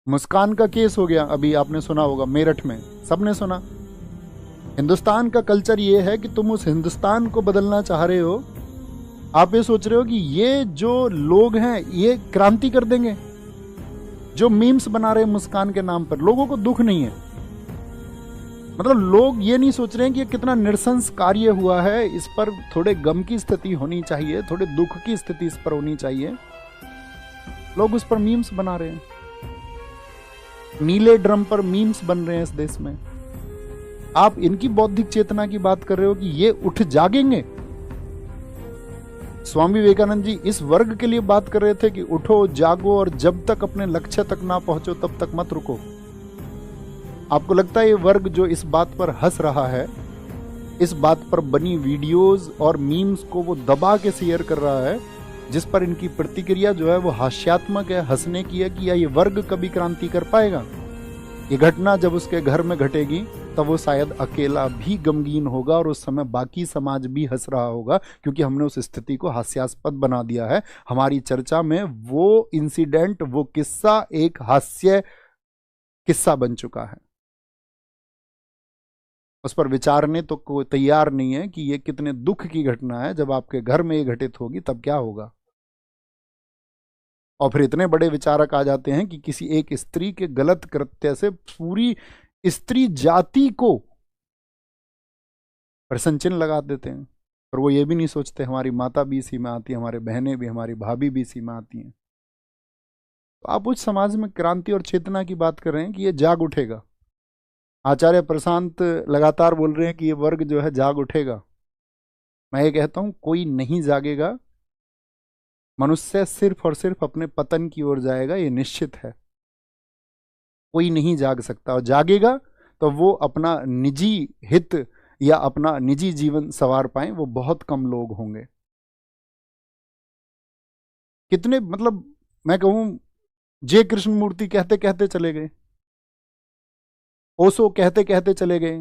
मुस्कान का केस हो गया, अभी आपने सुना होगा, मेरठ में सबने सुना। हिंदुस्तान का कल्चर ये है कि तुम उस हिंदुस्तान को बदलना चाह रहे हो। आप ये सोच रहे हो कि ये जो लोग हैं ये क्रांति कर देंगे। जो मीम्स बना रहे हैं मुस्कान के नाम पर, लोगों को दुख नहीं है। मतलब लोग ये नहीं सोच रहे हैं कि ये कितना निरसंस कार्य हुआ है, इस पर थोड़े गम की स्थिति होनी चाहिए, थोड़े दुख की स्थिति इस पर होनी चाहिए। लोग उस पर मीम्स बना रहे हैं। नीले ड्रम पर मीम्स बन रहे हैं इस देश में। आप इनकी बौद्धिक चेतना की बात कर रहे हो कि ये उठ जागेंगे। स्वामी विवेकानंद जी इस वर्ग के लिए बात कर रहे थे कि उठो जागो और जब तक अपने लक्ष्य तक ना पहुंचो तब तक मत रुको। आपको लगता है ये वर्ग जो इस बात पर हंस रहा है, इस बात पर बनी वीडियोस और मीम्स को वो दबा के शेयर कर रहा है, जिस पर इनकी प्रतिक्रिया जो है वो हास्यात्मक है, हंसने की है कि या ये वर्ग कभी क्रांति कर पाएगा? ये घटना जब उसके घर में घटेगी तब वो शायद अकेला भी गमगीन होगा और उस समय बाकी समाज भी हंस रहा होगा, क्योंकि हमने उस स्थिति को हास्यास्पद बना दिया है। हमारी चर्चा में वो इंसिडेंट, वो किस्सा एक हास्य किस्सा बन चुका है। उस पर विचारने तो कोई तैयार नहीं है कि ये कितने दुख की घटना है। जब आपके घर में ये घटित होगी तब क्या होगा? और फिर इतने बड़े विचारक आ जाते हैं कि किसी एक स्त्री के गलत कृत्य से पूरी स्त्री जाति को प्रश्न चिन्ह लगा देते हैं। पर वो ये भी नहीं सोचते हमारी माता भी इसी में आती है, हमारी बहनें भी, हमारी भाभी भी इसी में आती हैं। तो आप उस समाज में क्रांति और चेतना की बात कर रहे हैं कि ये जाग उठेगा। आचार्य प्रशांत लगातार बोल रहे हैं कि ये वर्ग जो है जाग उठेगा। मैं ये कहता हूं कोई नहीं जागेगा। मनुष्य सिर्फ और सिर्फ अपने पतन की ओर जाएगा, ये निश्चित है। कोई नहीं जाग सकता, और जागेगा तो वो अपना निजी हित या अपना निजी जीवन संवार पाए, वो बहुत कम लोग होंगे। कितने, मतलब मैं कहूं, जे कृष्णमूर्ति कहते कहते चले गए, ओशो कहते कहते चले गए,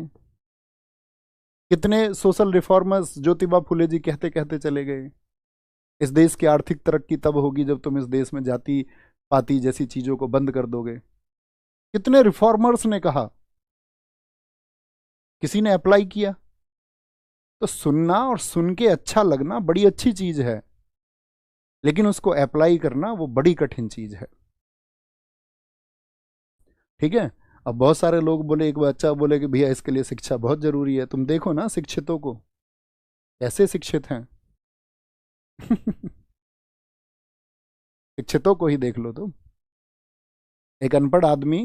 कितने सोशल रिफॉर्मर्स, ज्योतिबा फुले जी कहते कहते चले गए। इस देश की आर्थिक तरक्की तब होगी जब तुम इस देश में जाति पाति जैसी चीजों को बंद कर दोगे। कितने रिफॉर्मर्स ने कहा, किसी ने अप्लाई किया? तो सुनना और सुन के अच्छा लगना बड़ी अच्छी चीज है, लेकिन उसको अप्लाई करना वो बड़ी कठिन चीज है। ठीक है। अब बहुत सारे लोग बोले, एक बच्चा बोले कि भैया इसके लिए शिक्षा बहुत जरूरी है। तुम देखो ना शिक्षितों को, कैसे शिक्षित हैं। शिक्षितों को ही देख लो तुम। एक अनपढ़ आदमी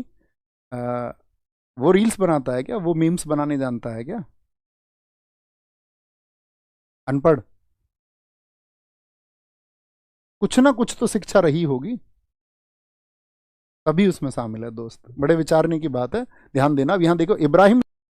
वो रील्स बनाता है क्या? वो मीम्स बनाने जानता है क्या? अनपढ़, कुछ ना कुछ तो शिक्षा रही होगी, तभी उसमें शामिल है। दोस्त, बड़े विचारने की बात है, ध्यान देना। अब यहां देखो, इब्राहिम